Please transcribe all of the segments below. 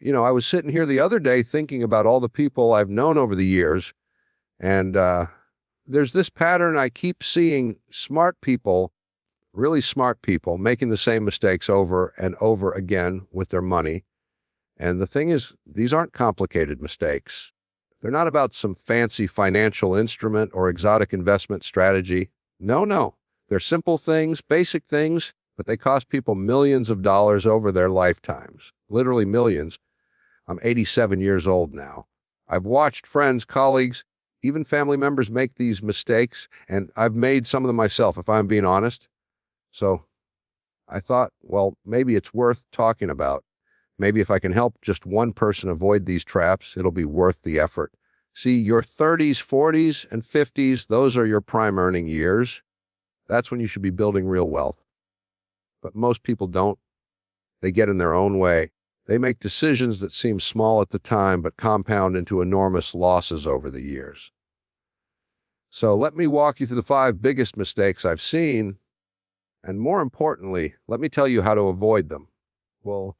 I was sitting here the other day thinking about all the people I've known over the years, and there's this pattern I keep seeing: smart people, really smart people, making the same mistakes over and over again with their money. And the thing is, these aren't complicated mistakes. They're not about some fancy financial instrument or exotic investment strategy. No, no. They're simple things, basic things, but they cost people millions of dollars over their lifetimes. Literally millions. I'm 87 years old now. I've watched friends, colleagues, even family members make these mistakes, and I've made some of them myself, if I'm being honest. So I thought, well, maybe it's worth talking about. Maybe if I can help just one person avoid these traps, it'll be worth the effort. See, your 30s, 40s, and 50s, those are your prime earning years. That's when you should be building real wealth. But most people don't. They get in their own way. They make decisions that seem small at the time but compound into enormous losses over the years. So let me walk you through the 5 biggest mistakes I've seen, and more importantly, let me tell you how to avoid them. Well,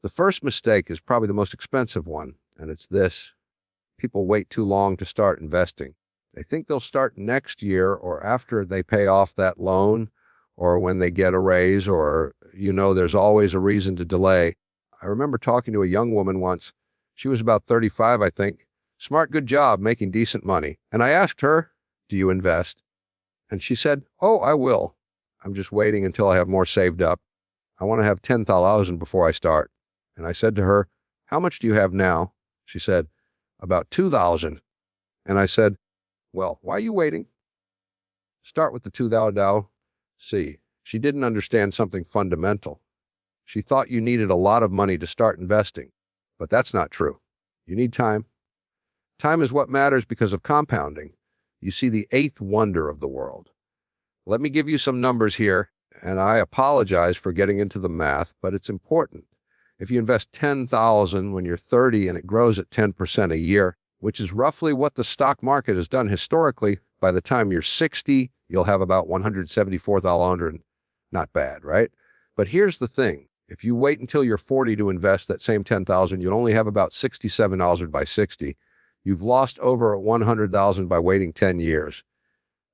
the first mistake is probably the most expensive one, and it's this: people wait too long to start investing. They think they'll start next year or after they pay off that loan or when they get a raise, or, there's always a reason to delay. I remember talking to a young woman once. She was about 35, I think. Smart, good job, making decent money. And I asked her, "Do you invest?" And she said, "Oh, I will. I'm just waiting until I have more saved up. I want to have 10,000 before I start." And I said to her, "How much do you have now?" She said, "About 2,000. And I said, "Well, why are you waiting? Start with the 2,000. See, she didn't understand something fundamental. She thought you needed a lot of money to start investing, but that's not true. You need time. Time is what matters because of compounding. You see, the 8th wonder of the world. Let me give you some numbers here, and I apologize for getting into the math, but it's important. If you invest 10,000 when you're 30 and it grows at 10% a year, which is roughly what the stock market has done historically, by the time you're 60, you'll have about 174,000. Not bad, right? But here's the thing. If you wait until you're 40 to invest that same 10,000, you'll only have about 67,000 by 60. You've lost over 100,000 by waiting 10 years.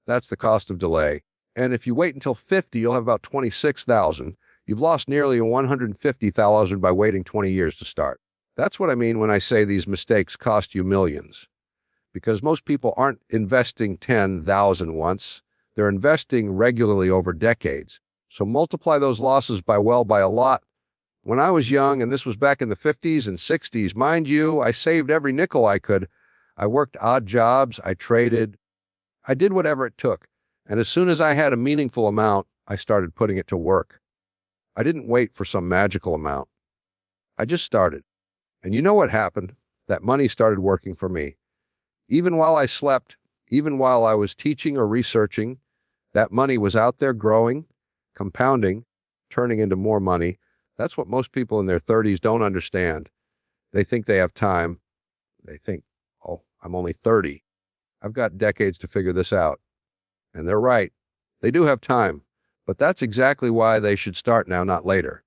That's the cost of delay. And if you wait until 50, you'll have about 26,000. You've lost nearly 150,000 by waiting 20 years to start. That's what I mean when I say these mistakes cost you millions. Because most people aren't investing 10,000 once. They're investing regularly over decades. So multiply those losses by a lot. When I was young, and this was back in the 50s and 60s, mind you, I saved every nickel I could. I worked odd jobs, I traded, I did whatever it took. And as soon as I had a meaningful amount, I started putting it to work. I didn't wait for some magical amount. I just started. And you know what happened? That money started working for me. Even while I slept, even while I was teaching or researching, that money was out there growing, compounding, turning into more money. That's what most people in their 30s don't understand. They think they have time. They think, "Oh, I'm only 30. I've got decades to figure this out." And they're right. They do have time. But that's exactly why they should start now, not later.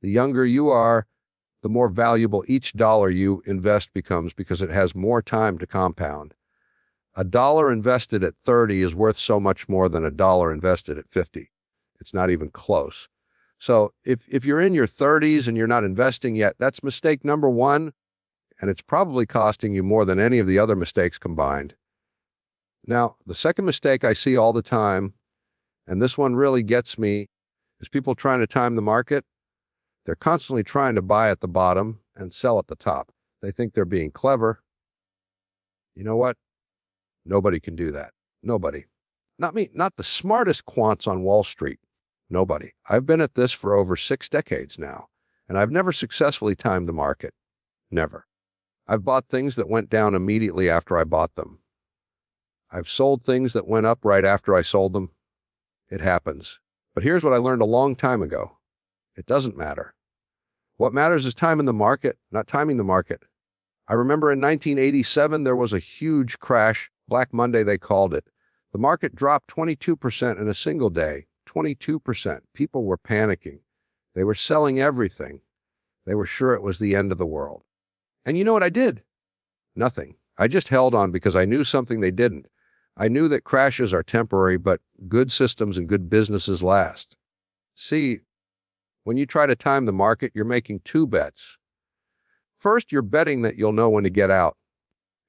The younger you are, the more valuable each dollar you invest becomes because it has more time to compound. A dollar invested at 30 is worth so much more than a dollar invested at 50. It's not even close. So if you're in your 30s and you're not investing yet, that's mistake number 1, and it's probably costing you more than any of the other mistakes combined. Now, the second mistake I see all the time, and this one really gets me, is people trying to time the market. They're constantly trying to buy at the bottom and sell at the top. They think they're being clever. You know what? Nobody can do that. Nobody. Not me, not the smartest quants on Wall Street. Nobody. I've been at this for over 6 decades now, and I've never successfully timed the market. Never. I've bought things that went down immediately after I bought them. I've sold things that went up right after I sold them. It happens. But here's what I learned a long time ago. It doesn't matter. What matters is time in the market, not timing the market. I remember in 1987, there was a huge crash. Black Monday, they called it. The market dropped 22% in a single day. 22%. People were panicking. They were selling everything. They were sure it was the end of the world. And you know what I did? Nothing. I just held on because I knew something they didn't. I knew that crashes are temporary, but good systems and good businesses last. See, when you try to time the market, you're making two bets. First, you're betting that you'll know when to get out.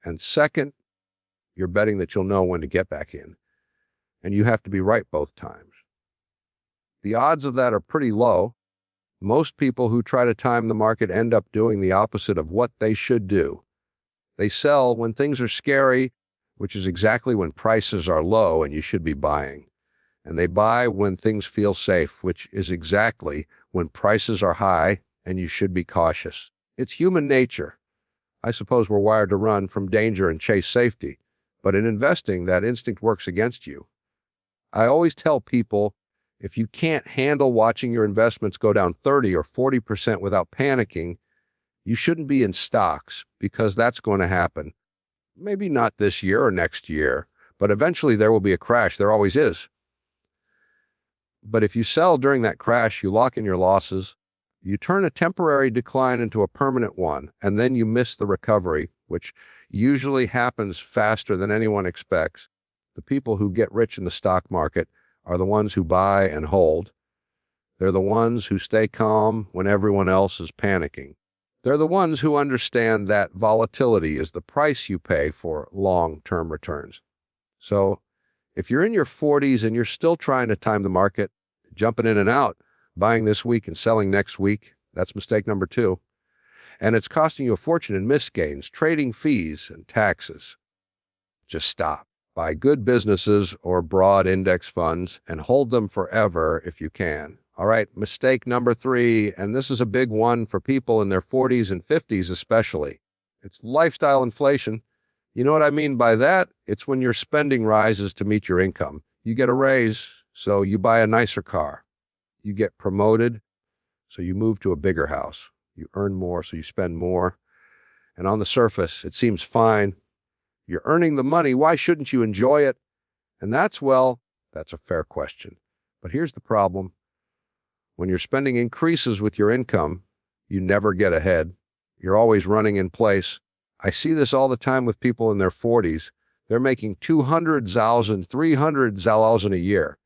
And second, you're betting that you'll know when to get back in. And you have to be right both times. The odds of that are pretty low. Most people who try to time the market end up doing the opposite of what they should do. They sell when things are scary, which is exactly when prices are low and you should be buying. And they buy when things feel safe, which is exactly when prices are high and you should be cautious. It's human nature. I suppose we're wired to run from danger and chase safety, but in investing, that instinct works against you. I always tell people, if you can't handle watching your investments go down 30 or 40% without panicking, you shouldn't be in stocks, because that's going to happen. Maybe not this year or next year, but eventually there will be a crash. There always is. But if you sell during that crash, you lock in your losses, you turn a temporary decline into a permanent one, and then you miss the recovery, which usually happens faster than anyone expects. The people who get rich in the stock market are the ones who buy and hold. They're the ones who stay calm when everyone else is panicking. They're the ones who understand that volatility is the price you pay for long-term returns. So, if you're in your 40s and you're still trying to time the market, jumping in and out, buying this week and selling next week, that's mistake number 2. And it's costing you a fortune in missed gains, trading fees, and taxes. Just stop. Buy good businesses or broad index funds and hold them forever if you can. All right, mistake number 3, and this is a big one for people in their 40s and 50s especially. It's lifestyle inflation. You know what I mean by that? It's when your spending rises to meet your income. You get a raise, so you buy a nicer car. You get promoted, so you move to a bigger house. You earn more, so you spend more. And on the surface, it seems fine. You're earning the money. Why shouldn't you enjoy it? And that's a fair question. But here's the problem. When your spending increases with your income, you never get ahead. You're always running in place. I see this all the time with people in their 40s. They're making $200,000, $300,000 a year.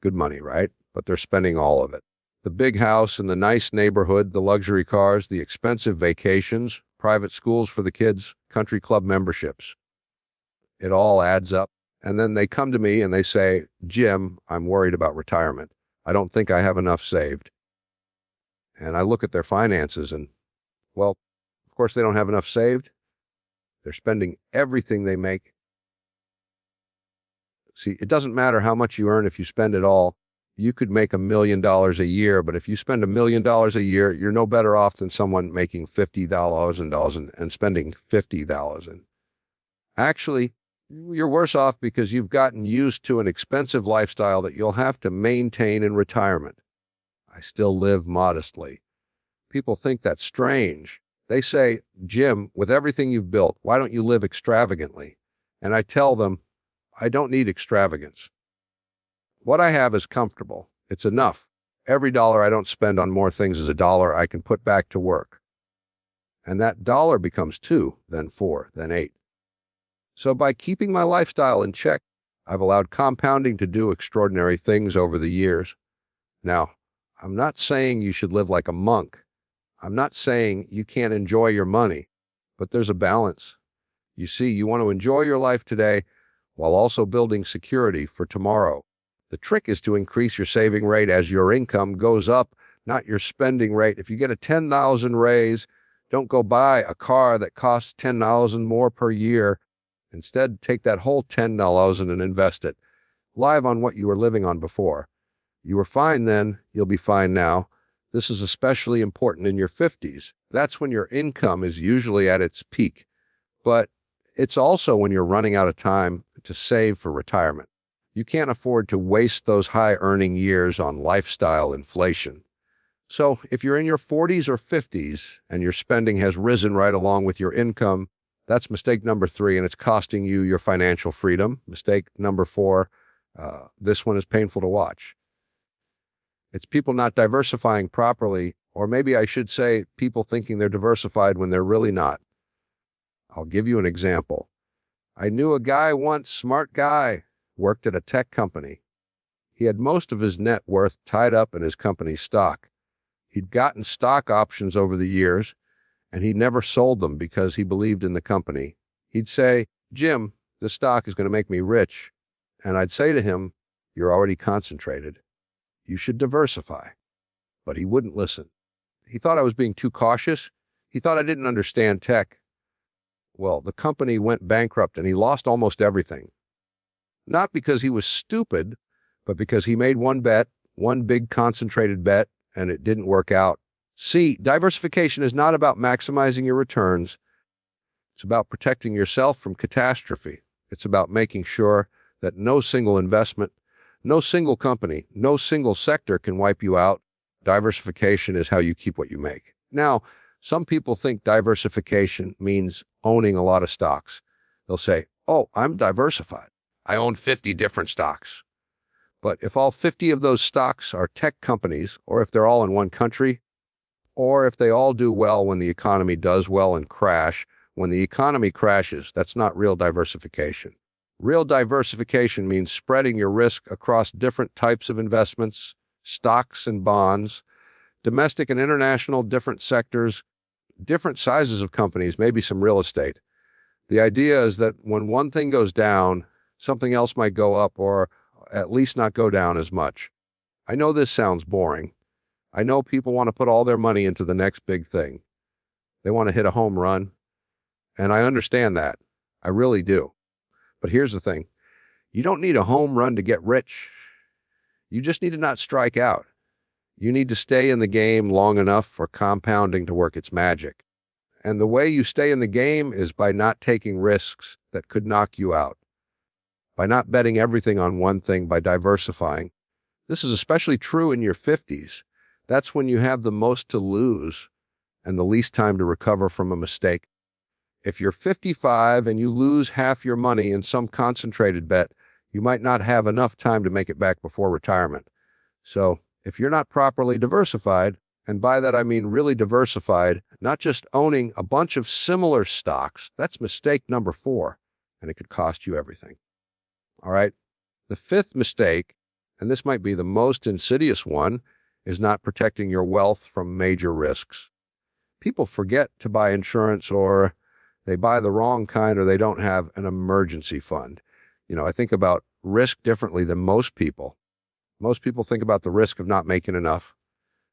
Good money, right? But they're spending all of it. The big house in the nice neighborhood, the luxury cars, the expensive vacations, private schools for the kids, country club memberships. It all adds up. And then they come to me and they say, "Jim, I'm worried about retirement. I don't think I have enough saved." And I look at their finances and, well, of course they don't have enough saved. They're spending everything they make. See, it doesn't matter how much you earn if you spend it all. You could make $1 million a year, but if you spend $1 million a year, you're no better off than someone making $50,000 and spending $50,000. Actually, you're worse off because you've gotten used to an expensive lifestyle that you'll have to maintain in retirement. I still live modestly. People think that's strange. They say, "Jim, with everything you've built, why don't you live extravagantly?" And I tell them, I don't need extravagance. What I have is comfortable. It's enough. Every dollar I don't spend on more things is a dollar I can put back to work. And that dollar becomes 2, then 4, then 8. So by keeping my lifestyle in check, I've allowed compounding to do extraordinary things over the years. Now, I'm not saying you should live like a monk. I'm not saying you can't enjoy your money, but there's a balance. You see, you want to enjoy your life today while also building security for tomorrow. The trick is to increase your saving rate as your income goes up, not your spending rate. If you get a $10,000 raise, don't go buy a car that costs $10,000 more per year. Instead, take that whole $10,000 and invest it. Live on what you were living on before. You were fine then, you'll be fine now. This is especially important in your 50s. That's when your income is usually at its peak. But it's also when you're running out of time to save for retirement. You can't afford to waste those high-earning years on lifestyle inflation. So if you're in your 40s or 50s and your spending has risen right along with your income, that's mistake number 3, and it's costing you your financial freedom. Mistake number 4, this one is painful to watch. It's people not diversifying properly Or maybe I should say people thinking they're diversified when they're really not. I'll give you an example. I knew a guy once, smart guy, worked at a tech company. He had most of his net worth tied up in his company's stock. He'd gotten stock options over the years, and he never sold them because he believed in the company. He'd say, "Jim, this stock is going to make me rich." And I'd say to him, "You're already concentrated. You should diversify." But he wouldn't listen. He thought I was being too cautious. He thought I didn't understand tech. Well, the company went bankrupt and he lost almost everything. Not because he was stupid, but because he made one bet, one big concentrated bet, and it didn't work out. See, diversification is not about maximizing your returns. It's about protecting yourself from catastrophe. It's about making sure that no single investment, no single company, no single sector can wipe you out. Diversification is how you keep what you make. Now, some people think diversification means owning a lot of stocks. They'll say, "Oh, I'm diversified. I own 50 different stocks." But if all 50 of those stocks are tech companies, or if they're all in one country, or if they all do well when the economy does well and crash, when the economy crashes, that's not real diversification. Real diversification means spreading your risk across different types of investments, stocks and bonds, domestic and international, different sectors, different sizes of companies, maybe some real estate. The idea is that when one thing goes down, something else might go up or at least not go down as much. I know this sounds boring. I know people want to put all their money into the next big thing. They want to hit a home run, and I understand that. I really do. But here's the thing. You don't need a home run to get rich. You just need to not strike out. You need to stay in the game long enough for compounding to work its magic. And the way you stay in the game is by not taking risks that could knock you out, by not betting everything on one thing, by diversifying. This is especially true in your 50s. That's when you have the most to lose and the least time to recover from a mistake. If you're 55 and you lose half your money in some concentrated bet, you might not have enough time to make it back before retirement. So, if you're not properly diversified, and by that I mean really diversified, not just owning a bunch of similar stocks, that's mistake number 4, and it could cost you everything. All right? The 5th mistake, and this might be the most insidious one, is not protecting your wealth from major risks. People forget to buy insurance, or they buy the wrong kind, or they don't have an emergency fund. I think about risk differently than most people. Most people think about the risk of not making enough.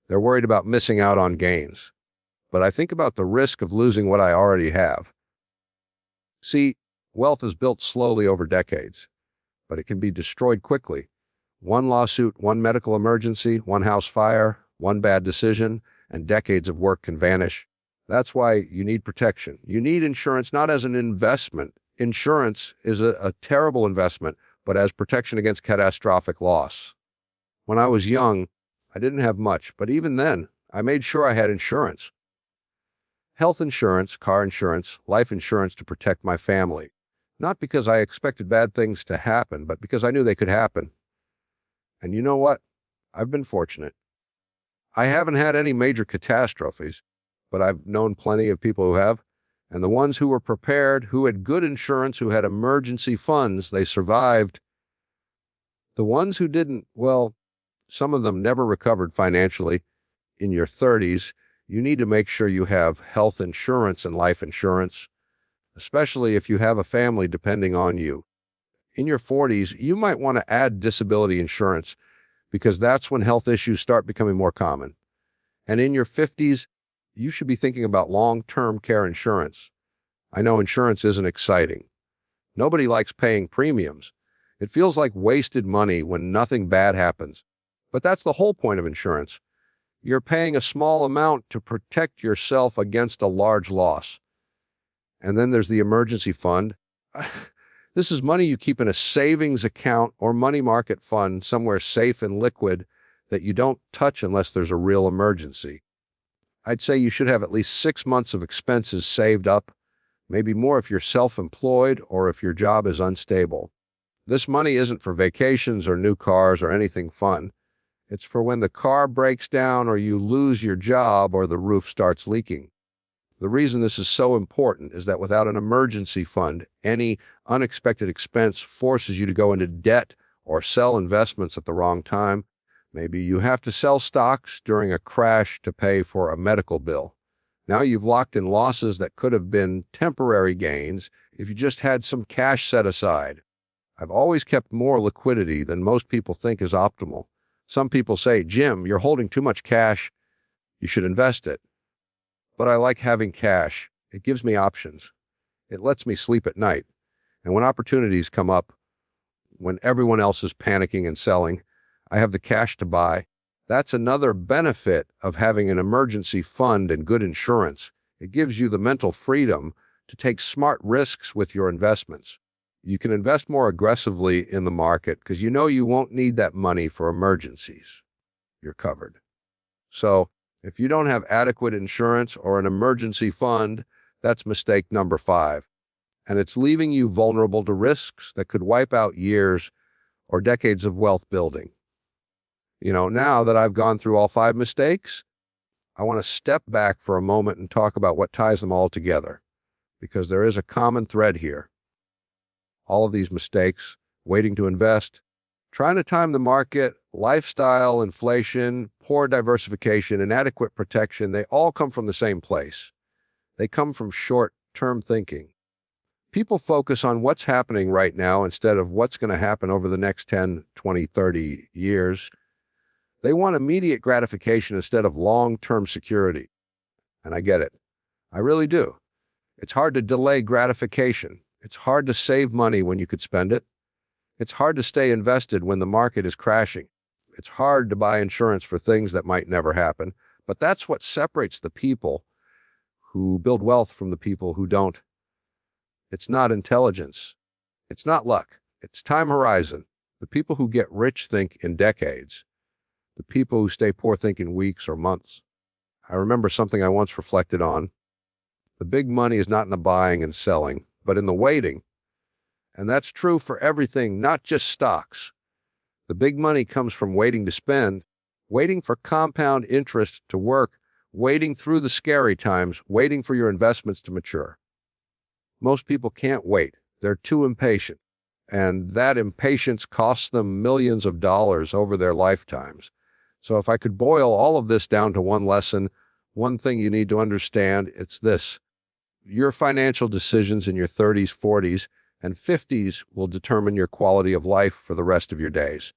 They're worried about missing out on gains. But I think about the risk of losing what I already have. See, wealth is built slowly over decades, but it can be destroyed quickly. One lawsuit, one medical emergency, one house fire, one bad decision, and decades of work can vanish. That's why you need protection. You need insurance not as an investment. Insurance is a terrible investment, but as protection against catastrophic loss. When I was young, I didn't have much, but even then, I made sure I had insurance. Health insurance, car insurance, life insurance to protect my family. Not because I expected bad things to happen, but because I knew they could happen. And you know what? I've been fortunate. I haven't had any major catastrophes, but I've known plenty of people who have. And the ones who were prepared, who had good insurance, who had emergency funds, they survived. The ones who didn't, well, some of them never recovered financially. In your 30s, you need to make sure you have health insurance and life insurance, especially if you have a family depending on you. In your 40s, you might want to add disability insurance because that's when health issues start becoming more common. And in your 50s, you should be thinking about long-term care insurance. I know insurance isn't exciting. Nobody likes paying premiums. It feels like wasted money when nothing bad happens. But that's the whole point of insurance. You're paying a small amount to protect yourself against a large loss. And then there's the emergency fund. This is money you keep in a savings account or money market fund somewhere safe and liquid that you don't touch unless there's a real emergency. I'd say you should have at least 6 months of expenses saved up, maybe more if you're self-employed or if your job is unstable. This money isn't for vacations or new cars or anything fun. It's for when the car breaks down or you lose your job or the roof starts leaking. The reason this is so important is that without an emergency fund, any unexpected expense forces you to go into debt or sell investments at the wrong time. Maybe you have to sell stocks during a crash to pay for a medical bill. Now you've locked in losses that could have been temporary gains if you just had some cash set aside. I've always kept more liquidity than most people think is optimal. Some people say, "Jim, you're holding too much cash. You should invest it." But I like having cash. It gives me options. It lets me sleep at night. And when opportunities come up, when everyone else is panicking and selling, I have the cash to buy. That's another benefit of having an emergency fund and good insurance. It gives you the mental freedom to take smart risks with your investments. You can invest more aggressively in the market because you know you won't need that money for emergencies. You're covered. So, if you don't have adequate insurance or an emergency fund, that's mistake number 5. And it's leaving you vulnerable to risks that could wipe out years or decades of wealth building. Now that I've gone through all 5 mistakes, I want to step back for a moment and talk about what ties them all together, because there is a common thread here. All of these mistakes, waiting to invest, trying to time the market, lifestyle, inflation, poor diversification, inadequate protection, they all come from the same place. They come from short-term thinking. People focus on what's happening right now instead of what's going to happen over the next 10, 20, 30 years. They want immediate gratification instead of long-term security. And I get it. I really do. It's hard to delay gratification. It's hard to save money when you could spend it. It's hard to stay invested when the market is crashing. It's hard to buy insurance for things that might never happen. But that's what separates the people who build wealth from the people who don't. It's not intelligence. It's not luck. It's time horizon. The people who get rich think in decades. The people who stay poor think in weeks or months. I remember something I once reflected on. The big money is not in the buying and selling, but in the waiting. And that's true for everything, not just stocks. The big money comes from waiting to spend, waiting for compound interest to work, waiting through the scary times, waiting for your investments to mature. Most people can't wait. They're too impatient. And that impatience costs them millions of dollars over their lifetimes. So if I could boil all of this down to one lesson, one thing you need to understand, it's this. Your financial decisions in your 30s, 40s, and 50s will determine your quality of life for the rest of your days.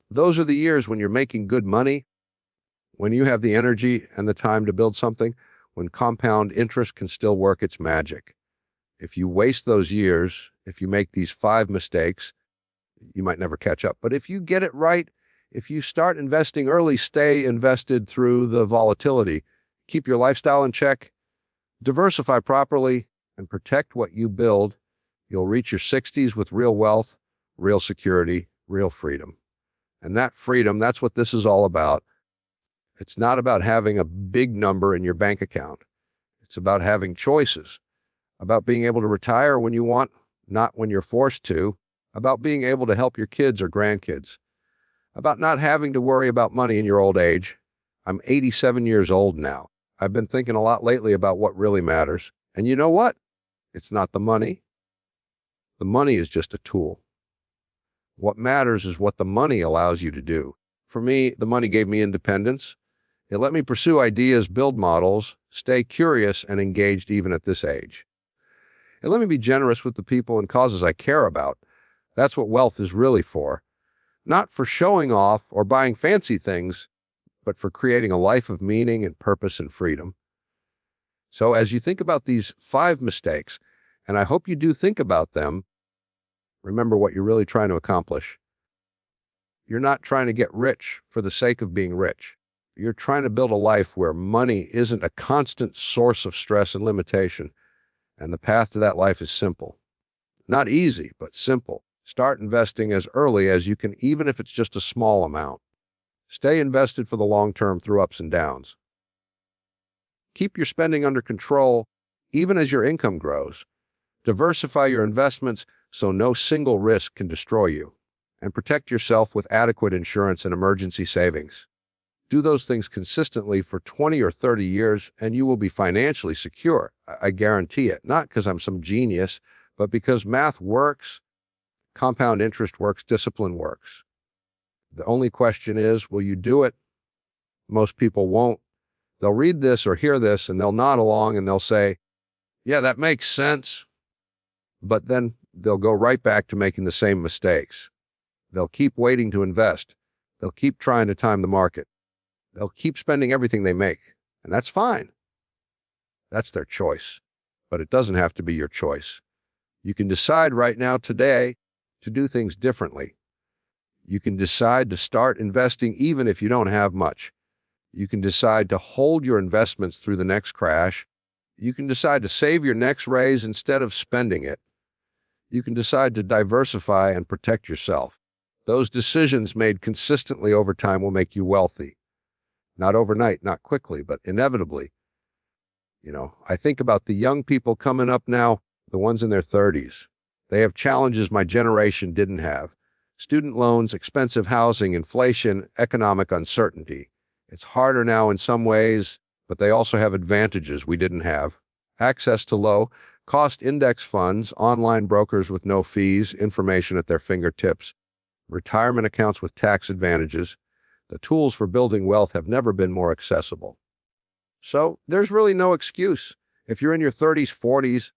Those are the years when you're making good money, when you have the energy and the time to build something, when compound interest can still work its magic. If you waste those years, if you make these 5 mistakes, you might never catch up. But if you get it right, if you start investing early, stay invested through the volatility, keep your lifestyle in check, diversify properly, and protect what you build, you'll reach your 60s with real wealth, real security, real freedom. And that freedom, that's what this is all about. It's not about having a big number in your bank account. It's about having choices, about being able to retire when you want, not when you're forced to, about being able to help your kids or grandkids, about not having to worry about money in your old age. I'm 87 years old now. I've been thinking a lot lately about what really matters. And you know what? It's not the money. The money is just a tool. What matters is what the money allows you to do. For me, the money gave me independence. It let me pursue ideas, build models, stay curious and engaged even at this age. It let me be generous with the people and causes I care about. That's what wealth is really for. Not for showing off or buying fancy things, but for creating a life of meaning and purpose and freedom. So as you think about these 5 mistakes, and I hope you do think about them, remember what you're really trying to accomplish. You're not trying to get rich for the sake of being rich. You're trying to build a life where money isn't a constant source of stress and limitation, and the path to that life is simple. Not easy, but simple. Start investing as early as you can, even if it's just a small amount. Stay invested for the long term through ups and downs. Keep your spending under control, even as your income grows. Diversify your investments so no single risk can destroy you. and protect yourself with adequate insurance and emergency savings. Do those things consistently for 20 or 30 years, and you will be financially secure. I guarantee it. Not because I'm some genius, but because math works, compound interest works, discipline works. The only question is, will you do it? Most people won't. They'll read this or hear this, and they'll nod along, and they'll say, yeah, that makes sense. But then they'll go right back to making the same mistakes. They'll keep waiting to invest. They'll keep trying to time the market. They'll keep spending everything they make, and that's fine. That's their choice, but it doesn't have to be your choice. You can decide right now, today, to do things differently. You can decide to start investing even if you don't have much. You can decide to hold your investments through the next crash. You can decide to save your next raise instead of spending it. You can decide to diversify and protect yourself. Those decisions made consistently over time will make you wealthy. Not overnight, not quickly, but inevitably. I think about the young people coming up now, the ones in their 30s. They have challenges my generation didn't have. Student loans, expensive housing, inflation, economic uncertainty. It's harder now in some ways, but they also have advantages we didn't have. Access to low-cost index funds, online brokers with no fees, information at their fingertips, retirement accounts with tax advantages. The tools for building wealth have never been more accessible. So there's really no excuse. If you're in your 30s, 40s,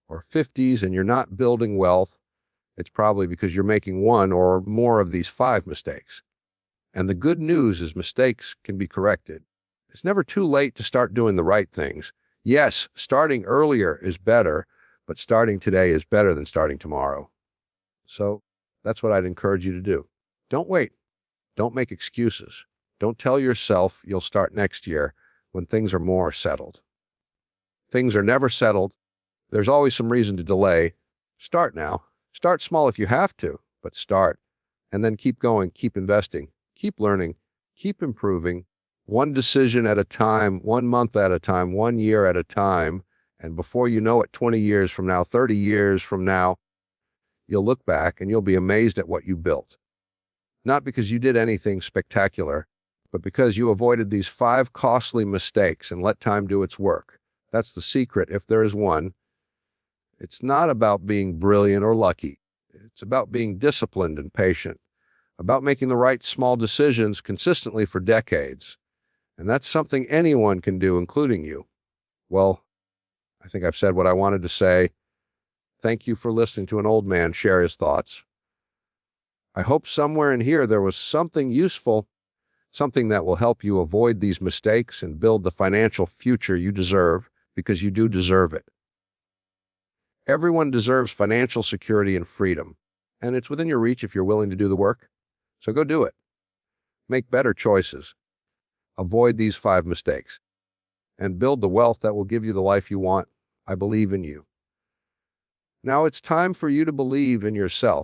or 50s and you're not building wealth, it's probably because you're making one or more of these 5 mistakes. And the good news is mistakes can be corrected. It's never too late to start doing the right things. Yes, starting earlier is better, but starting today is better than starting tomorrow. So that's what I'd encourage you to do. Don't wait. Don't make excuses. Don't tell yourself you'll start next year when things are more settled. Things are never settled. There's always some reason to delay. Start now. Start small if you have to, but start. And then keep going, keep investing, keep learning, keep improving, one decision at a time, 1 month at a time, 1 year at a time. And before you know it, 20 years from now, 30 years from now, you'll look back and you'll be amazed at what you built. Not because you did anything spectacular, but because you avoided these 5 costly mistakes and let time do its work. That's the secret, if there is one. It's not about being brilliant or lucky. It's about being disciplined and patient, about making the right small decisions consistently for decades. And that's something anyone can do, including you. Well, I think I've said what I wanted to say. Thank you for listening to an old man share his thoughts. I hope somewhere in here there was something useful, something that will help you avoid these mistakes and build the financial future you deserve, because you do deserve it. Everyone deserves financial security and freedom, and it's within your reach if you're willing to do the work. So go do it. Make better choices. Avoid these 5 mistakes, and build the wealth that will give you the life you want. I believe in you. Now it's time for you to believe in yourself.